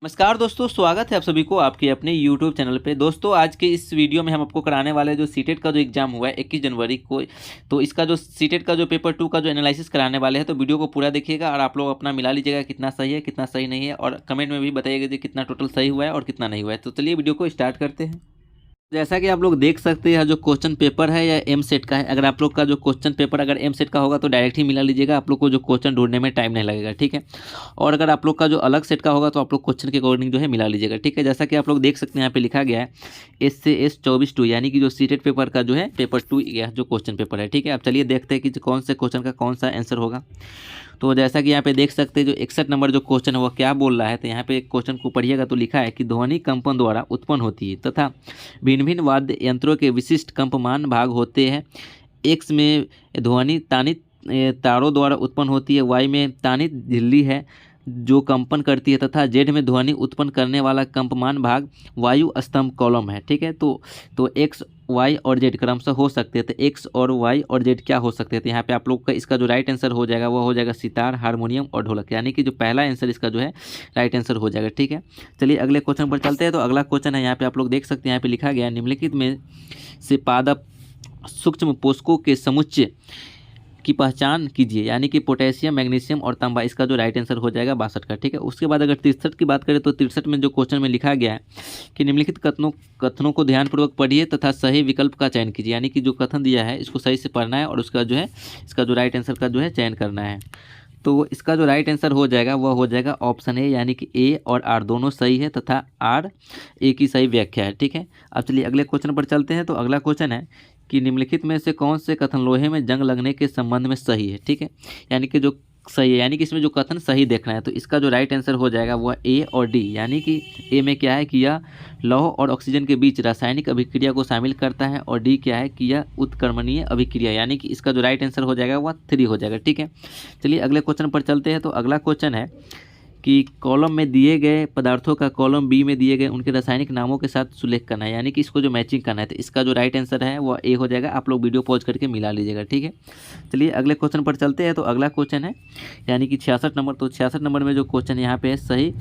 नमस्कार दोस्तों, स्वागत है आप सभी को आपके अपने YouTube चैनल पे। दोस्तों आज के इस वीडियो में हम आपको कराने वाले जो सीटेट का जो एग्ज़ाम हुआ है 21 जनवरी को, तो इसका जो सीटेट का जो पेपर 2 का जो एनालिसिस कराने वाले हैं, तो वीडियो को पूरा देखिएगा और आप लोग अपना मिला लीजिएगा कितना सही है कितना सही नहीं है, और कमेंट में भी बताइएगा कि कितना टोटल सही हुआ है और कितना नहीं हुआ है। तो चलिए वीडियो को स्टार्ट करते हैं। जैसा कि आप लोग देख सकते हैं, जो क्वेश्चन पेपर है या एम सेट का है। अगर आप लोग का जो क्वेश्चन पेपर अगर एम सेट का होगा तो डायरेक्ट ही मिला लीजिएगा, आप लोग को जो क्वेश्चन ढूंढने में टाइम नहीं लगेगा, ठीक है। और अगर आप लोग का जो अलग सेट का होगा तो आप लोग क्वेश्चन के अकॉर्डिंग जो है मिला लीजिएगा, ठीक है। जैसा कि आप लोग देख सकते हैं यहाँ पे लिखा गया है एस से एस 24-2, यानी कि जो सीटेट पेपर का जो है पेपर 2 यह जो क्वेश्चन पेपर है, ठीक है। अब चलिए देखते हैं कि कौन से क्वेश्चन का कौन सा आंसर होगा। तो जैसा कि यहाँ पे देख सकते हैं, जो 61 नंबर जो क्वेश्चन है वो क्या बोल रहा है, तो यहाँ पे क्वेश्चन को पढ़िएगा तो लिखा है कि ध्वनि कंपन द्वारा उत्पन्न होती है तथा भिन्न भिन्न वाद्य यंत्रों के विशिष्ट कंपमान भाग होते हैं। एक्स में ध्वनि तानित तारों द्वारा उत्पन्न होती है, वाई में तानित झिल्ली है जो कंपन करती है, तथा जेड में ध्वनि उत्पन्न करने वाला कंपमान भाग वायु स्तंभ कॉलम है, ठीक है। तो एक्स वाई और जेड क्रमशः हो सकते हैं, तो एक्स और वाई और जेड क्या हो सकते हैं, तो यहाँ पे आप लोग का इसका जो राइट आंसर हो जाएगा वो हो जाएगा सितार, हारमोनियम और ढोलक, यानी कि जो पहला आंसर इसका जो है राइट आंसर हो जाएगा, ठीक है। चलिए अगले क्वेश्चन पर चलते हैं। तो अगला क्वेश्चन है, यहाँ पे आप लोग देख सकते हैं, यहाँ पे लिखा गया निम्नलिखित में से पादप सूक्ष्म पोषकों के समुच्चय की पहचान कीजिए, यानी कि पोटेशियम, मैग्नीशियम और तांबा। इसका जो राइट आंसर हो जाएगा 62 का, ठीक है। उसके बाद अगर 63 की बात करें तो 63 में जो क्वेश्चन में लिखा गया है कि निम्नलिखित कथनों को ध्यानपूर्वक पढ़िए तथा सही विकल्प का चयन कीजिए, यानी कि जो कथन दिया है इसको सही से पढ़ना है और उसका जो है इसका जो राइट आंसर का जो है चयन करना है। तो इसका जो राइट आंसर हो जाएगा वह हो जाएगा ऑप्शन ए, यानी कि ए और आर दोनों सही है तथा आर ए की सही व्याख्या है, ठीक है। अब चलिए अगले क्वेश्चन पर चलते हैं। तो अगला क्वेश्चन है कि निम्नलिखित में से कौन से कथन लोहे में जंग लगने के संबंध में सही है, ठीक है। यानी कि जो सही है, यानी कि इसमें जो कथन सही देखना है, तो इसका जो राइट आंसर हो जाएगा वह ए और डी, यानी कि ए में क्या है कि यह लौह और ऑक्सीजन के बीच रासायनिक अभिक्रिया को शामिल करता है, और डी क्या है कि यह उत्क्रमणीय अभिक्रिया, यानी कि इसका जो राइट आंसर हो जाएगा वह 3 हो जाएगा, ठीक है। चलिए अगले क्वेश्चन पर चलते हैं। तो अगला क्वेश्चन है कि कॉलम में दिए गए पदार्थों का कॉलम बी में दिए गए उनके रासायनिक नामों के साथ सुलेख करना है, यानी कि इसको जो मैचिंग करना है, तो इसका जो राइट आंसर है वो ए हो जाएगा। आप लोग वीडियो पॉज करके मिला लीजिएगा, ठीक है। चलिए अगले क्वेश्चन पर चलते हैं। तो अगला क्वेश्चन है यानी कि 66 नंबर। तो 66 नंबर में जो क्वेश्चन यहाँ पे है, सही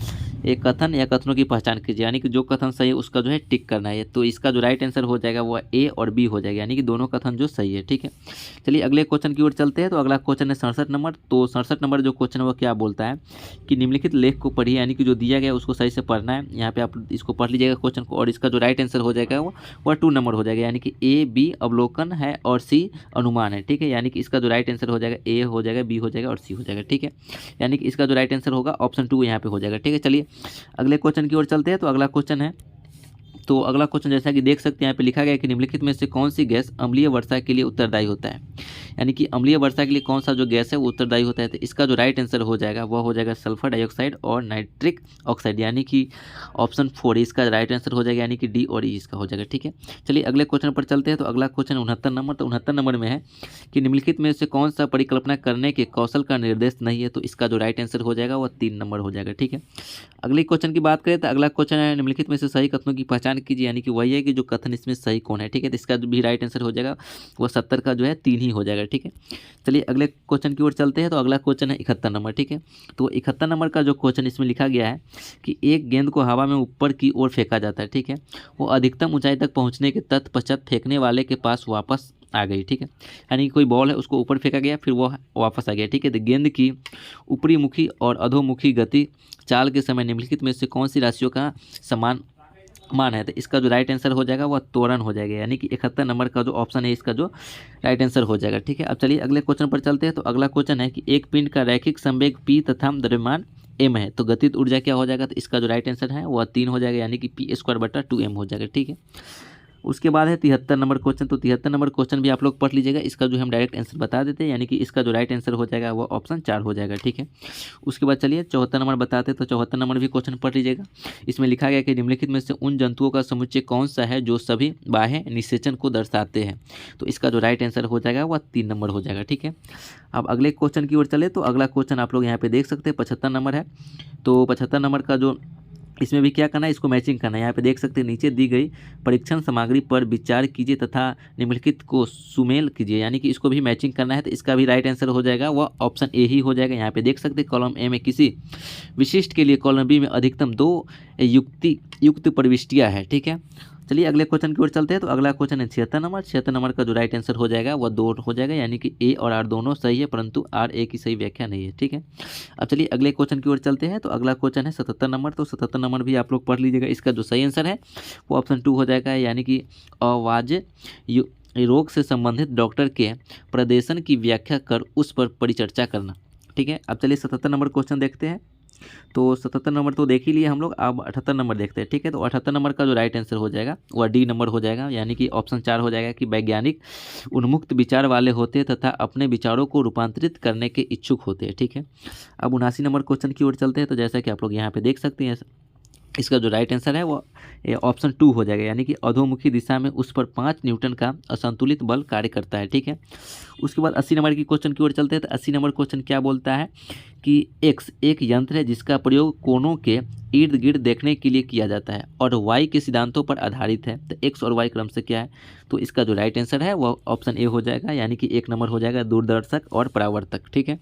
एक कथन या कथनों की पहचान कीजिए, यानी कि जो कथन सही है उसका जो है टिक करना है। तो इसका जो राइट आंसर हो जाएगा वो ए और बी हो जाएगा, यानी कि दोनों कथन जो सही है, ठीक है। चलिए अगले क्वेश्चन की ओर चलते हैं। तो अगला क्वेश्चन है 67 नंबर। तो 67 नंबर जो क्वेश्चन है वो क्या बोलता है कि निम्नलिखित लेख को पढ़िए, यानी कि जो दिया गया है उसको सही से पढ़ना है। यहाँ पे आप इसको पढ़ लीजिएगा क्वेश्चन को, और इसका जो राइट आंसर हो जाएगा वो 2 नंबर हो जाएगा, यानी कि ए बी अवलोकन है और सी अनुमान है, ठीक है। यानी कि इसका जो राइट आंसर हो जाएगा ए हो जाएगा, बी हो जाएगा और सी हो जाएगा, ठीक है। यानी कि इसका जो राइट आंसर होगा ऑप्शन 2 यहाँ पे हो जाएगा, ठीक है। चलिए अगले क्वेश्चन की ओर चलते हैं। तो अगला क्वेश्चन है, तो अगला क्वेश्चन जैसा कि देख सकते हैं यहाँ पे लिखा गया है कि निम्नलिखित में से कौन सी गैस अम्लीय वर्षा के लिए उत्तरदायी होता है, यानी कि अम्लीय वर्षा के लिए कौन सा जो गैस है वो उत्तरदायी होता है। तो इसका जो राइट आंसर हो जाएगा वह हो जाएगा सल्फर डाइऑक्साइड और नाइट्रिक ऑक्साइड, यानी कि ऑप्शन 4 इसका राइट आंसर हो जाएगा, यानी कि डी और ई इसका हो जाएगा, ठीक है। चलिए अगले क्वेश्चन पर चलते हैं। तो अगला क्वेश्चन 69 नंबर। तो 69 नंबर में है कि निम्नलिखित में से कौन सा परिकल्पना करने के कौशल का निर्देश नहीं है, तो इसका जो राइट आंसर हो जाएगा वह 3 नंबर हो जाएगा, ठीक है। अगले क्वेश्चन की बात करें तो अगला क्वेश्चन है निम्नलिखित में से सही कथनों की पहचान कीजिए, यानी कि वही है कि जो कथन इसमें सही कौन है, ठीक है। तो इसका भी राइट आंसर हो जाएगा वो 70 का जो है 3 ही हो जाएगा, ठीक है। चलिए अगले क्वेश्चन की ओर चलते हैं। तो अगला क्वेश्चन है 71 नंबर, ठीक है। तो 71 नंबर का जो क्वेश्चन इसमें लिखा गया है कि एक गेंद को हवा में ऊपर की ओर फेंका जाता है, ठीक है। वो अधिकतम ऊंचाई तक पहुंचने के तत्पश्चात फेंकने वाले के पास वापस आ गई, ठीक है। यानी कि कोई बॉल है उसको ऊपर फेंका गया फिर वो वापस आ गया, ठीक है। तो गेंद की ऊपरी मुखी और अधोमुखी गति चाल के समय निम्नलिखित में से कौन सी राशियों का समान मान है, तो इसका जो राइट आंसर हो जाएगा वह त्वरण हो जाएगा, यानी कि 71 नंबर का जो ऑप्शन है इसका जो राइट आंसर हो जाएगा, ठीक है। अब चलिए अगले क्वेश्चन पर चलते हैं। तो अगला क्वेश्चन है कि एक पिंड का रैखिक संवेग p तथा द्रव्यमान m है, तो गतिज ऊर्जा क्या हो जाएगा, तो इसका जो राइट आंसर है वह 3 हो जाएगा, यानी कि p²/2m हो जाएगा, ठीक है। उसके बाद है 73 नंबर क्वेश्चन। तो 73 नंबर क्वेश्चन भी आप लोग पढ़ लीजिएगा, इसका जो हम डायरेक्ट आंसर बता देते हैं, यानी कि इसका जो राइट आंसर हो जाएगा वो ऑप्शन 4 हो जाएगा, ठीक है। उसके बाद चलिए 74 नंबर बताते हैं। तो 74 नंबर भी क्वेश्चन पढ़ लीजिएगा। इसमें लिखा गया कि निम्नलिखित में से उन जंतुओं का समुच्चय कौन सा है जो सभी बाह्य निषेचन को दर्शाते हैं, तो इसका जो राइट आंसर हो जाएगा वह 3 नंबर हो जाएगा, ठीक है। अब अगले क्वेश्चन की ओर चले। तो अगला क्वेश्चन आप लोग यहाँ पे देख सकते हैं 75 नंबर है। तो 75 नंबर का जो इसमें भी क्या करना है, इसको मैचिंग करना है। यहाँ पे देख सकते हैं नीचे दी गई परीक्षण सामग्री पर विचार कीजिए तथा निम्नलिखित को सुमेल कीजिए, यानी कि इसको भी मैचिंग करना है। तो इसका भी राइट आंसर हो जाएगा वह ऑप्शन ए ही हो जाएगा। यहाँ पे देख सकते हैं कॉलम ए में किसी विशिष्ट के लिए कॉलम बी में अधिकतम 2 युक्त प्रविष्टियाँ है। ठीक है, चलिए अगले क्वेश्चन की ओर चलते हैं। तो अगला क्वेश्चन है 76 नंबर। 76 नंबर का जो राइट आंसर हो जाएगा वह 2 हो जाएगा, यानी कि ए और आर दोनों सही है, परंतु आर ए की सही व्याख्या नहीं है। ठीक है, अब चलिए अगले क्वेश्चन की ओर चलते हैं। तो अगला क्वेश्चन है 77 नंबर। तो 77 नंबर भी आप लोग पढ़ लीजिएगा। इसका जो सही आंसर है वो ऑप्शन 2 हो जाएगा, यानी कि आवाज़ रोग से संबंधित डॉक्टर के प्रदर्शन की व्याख्या कर उस पर परिचर्चा करना। ठीक है, अब चलिए 77 नंबर क्वेश्चन देखते हैं। तो 77 नंबर तो देख ही लिए हम लोग, अब 78 नंबर देखते हैं। ठीक है, तो 78 नंबर का जो राइट आंसर हो जाएगा वह डी नंबर हो जाएगा, यानी कि ऑप्शन 4 हो जाएगा कि वैज्ञानिक उन्मुक्त विचार वाले होते हैं तथा अपने विचारों को रूपांतरित करने के इच्छुक होते हैं। ठीक है, अब 79 नंबर क्वेश्चन की ओर चलते हैं। तो जैसा कि आप लोग यहाँ पे देख सकते हैं, इसका जो राइट आंसर है वो ऑप्शन 2 हो जाएगा, यानी कि अधोमुखी दिशा में उस पर 5 न्यूटन का असंतुलित बल कार्य करता है। ठीक है, उसके बाद 80 नंबर की क्वेश्चन की ओर चलते हैं। तो 80 नंबर क्वेश्चन क्या बोलता है कि एक्स एक यंत्र है जिसका प्रयोग कोनों के इर्द गिर्द देखने के लिए किया जाता है और वाई के सिद्धांतों पर आधारित है। तो एक्स और वाई क्रम से क्या है, तो इसका जो राइट आंसर है वह ऑप्शन ए हो जाएगा, यानी कि 1 नंबर हो जाएगा दूरदर्शक और परावर्तक। ठीक है,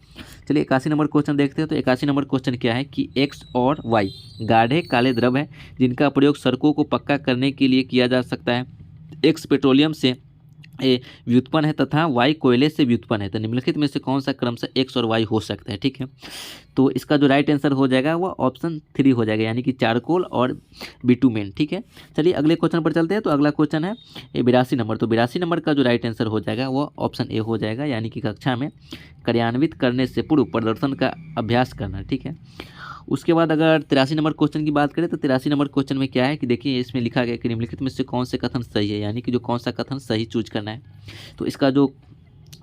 चलिए 81 नंबर क्वेश्चन देखते हैं। तो 81 नंबर क्वेश्चन क्या है कि एक्स और वाई गाढ़े काले द्रव है जिनका प्रयोग सड़कों को पक्का करने के लिए किया जा सकता है। एक्स पेट्रोलियम से व्युत्पन्न है तथा वाई कोयले से व्युत्पन्न है। तो निम्नलिखित में से कौन सा क्रम से एक्स और वाई हो सकता है। ठीक है, तो इसका जो राइट आंसर हो जाएगा वो ऑप्शन 3 हो जाएगा, यानी कि चारकोल और बिटुमेन। ठीक है, चलिए अगले क्वेश्चन पर चलते हैं। तो अगला क्वेश्चन है 82 नंबर। तो 82 नंबर का जो राइट आंसर हो जाएगा वो ऑप्शन ए हो जाएगा, यानी कि कक्षा में कार्यान्वित करने से पूर्व प्रदर्शन का अभ्यास करना। ठीक है, उसके बाद अगर 83 नंबर क्वेश्चन की बात करें तो 83 नंबर क्वेश्चन में क्या है कि देखिए इसमें लिखा गया कि निम्नलिखित में से कौन से कथन सही है, यानी कि जो कौन सा कथन सही चूज करना है। तो इसका जो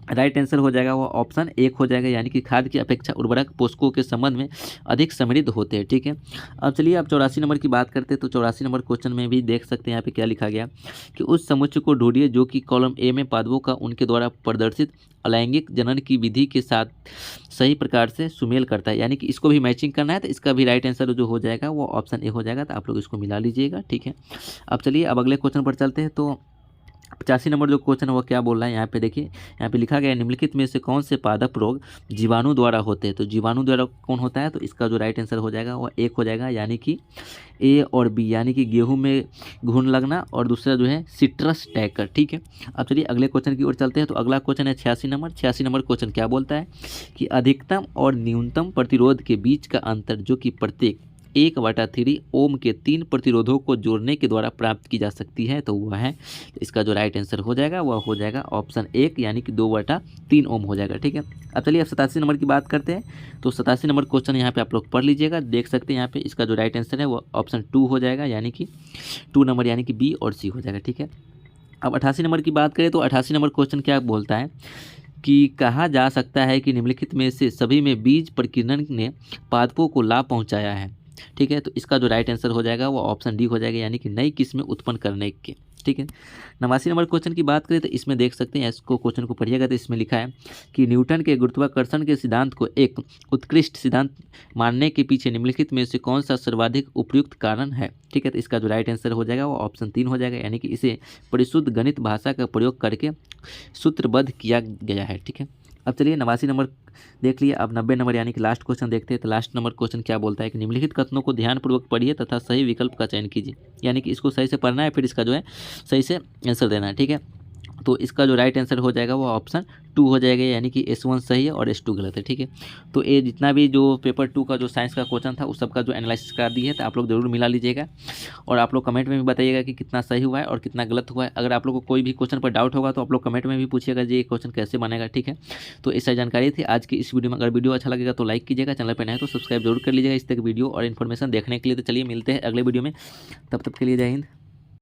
राइट आंसर हो जाएगा वो ऑप्शन 1 हो जाएगा, यानी कि खाद की अपेक्षा उर्वरक पोषकों के संबंध में अधिक समृद्ध होते हैं। ठीक है, अब चलिए अब 84 नंबर की बात करते हैं। तो 84 नंबर क्वेश्चन में भी देख सकते हैं यहाँ पे क्या लिखा गया कि उस समुच्चय को ढूंढिए जो कि कॉलम ए में पादपों का उनके द्वारा प्रदर्शित अलैंगिक जनन की विधि के साथ सही प्रकार से सुमेल करता है, यानी कि इसको भी मैचिंग करना है। तो इसका भी राइट आंसर जो हो जाएगा वो ऑप्शन ए हो जाएगा। तो आप लोग इसको मिला लीजिएगा। ठीक है, अब चलिए अब अगले क्वेश्चन पर चलते हैं। तो 85 नंबर जो क्वेश्चन है वो क्या बोल रहा है, यहाँ पे देखिए, यहाँ पे लिखा गया है निम्नलिखित में से कौन से पादप रोग जीवाणु द्वारा होते हैं। तो जीवाणु द्वारा कौन होता है, तो इसका जो राइट आंसर हो जाएगा वो 1 हो जाएगा, यानी कि ए और बी, यानी कि गेहूं में घुन लगना और दूसरा जो है सिट्रस टैकर। ठीक है, अब चलिए अगले क्वेश्चन की ओर चलते हैं। तो अगला क्वेश्चन है 86 नंबर। 86 नंबर क्वेश्चन क्या बोलता है कि अधिकतम और न्यूनतम प्रतिरोध के बीच का अंतर जो कि प्रत्येक 1/3 ओम के 3 प्रतिरोधों को जोड़ने के द्वारा प्राप्त की जा सकती है। तो वह है, तो इसका जो राइट आंसर हो जाएगा वह हो जाएगा ऑप्शन 1, यानी कि 2/3 ओम हो जाएगा। ठीक है, अब चलिए अब 87 नंबर की बात करते हैं। तो 87 नंबर क्वेश्चन यहाँ पे आप लोग पढ़ लीजिएगा। देख सकते हैं यहाँ पे इसका जो राइट आंसर है वो ऑप्शन 2 हो जाएगा, यानी कि 2 नंबर, यानी कि बी और सी हो जाएगा। ठीक है, अब 88 नंबर की बात करें। तो 88 नंबर क्वेश्चन क्या बोलता है कि कहा जा सकता है कि निम्नलिखित में से सभी में बीज प्रकीर्णन ने पादपों को लाभ पहुंचाया है। ठीक है, तो इसका जो राइट आंसर हो जाएगा वो ऑप्शन डी हो जाएगा, यानी कि नई किस्में उत्पन्न करने के। ठीक है, 89 नंबर क्वेश्चन की बात करें तो इसमें देख सकते हैं, इसको क्वेश्चन को पढ़िएगा तो इसमें लिखा है कि न्यूटन के गुरुत्वाकर्षण के सिद्धांत को एक उत्कृष्ट सिद्धांत मानने के पीछे निम्नलिखित में से कौन सा सर्वाधिक उपयुक्त कारण है। ठीक है, तो इसका जो राइट आंसर हो जाएगा वो ऑप्शन 3 हो जाएगा, यानी कि इसे परिशुद्ध गणित भाषा का प्रयोग करके सूत्रबद्ध किया गया है। ठीक है, अब चलिए 89 नंबर देख लिए। अब 90 नंबर यानी कि लास्ट क्वेश्चन देखते हैं। तो लास्ट नंबर क्वेश्चन क्या बोलता है कि निम्नलिखित कथनों को ध्यानपूर्वक पढ़िए तथा सही विकल्प का चयन कीजिए, यानी कि इसको सही से पढ़ना है, फिर इसका जो है सही से आंसर देना है। ठीक है, तो इसका जो राइट आंसर हो जाएगा वो ऑप्शन 2 हो जाएगा, यानी कि S1 सही है और S2 गलत है। ठीक है, तो ये जितना भी जो पेपर 2 का जो साइंस का क्वेश्चन था उस सब का जो एनालिसिस कर दी है, तो आप लोग जरूर मिला लीजिएगा और आप लोग कमेंट में भी बताइएगा कि कितना सही हुआ है और कितना गलत हुआ है। अगर आप लोग को कोई भी क्वेश्चन पर डाउट होगा तो आप लोग कमेंट में भी पूछिएगा जी ये क्वेश्चन कैसे बनेगा। ठीक है, तो ऐसा जानकारी थी आज की इस वीडियो में। अगर वीडियो अच्छा लगेगा तो लाइक कीजिएगा, चैनल पर नए तो सब्सक्राइब जरूर कर लीजिएगा इस तक वीडियो और इन्फॉर्मेशन देखने के लिए। तो चलिए मिलते हैं अगले वीडियो में, तब तक के लिए जय हिंद।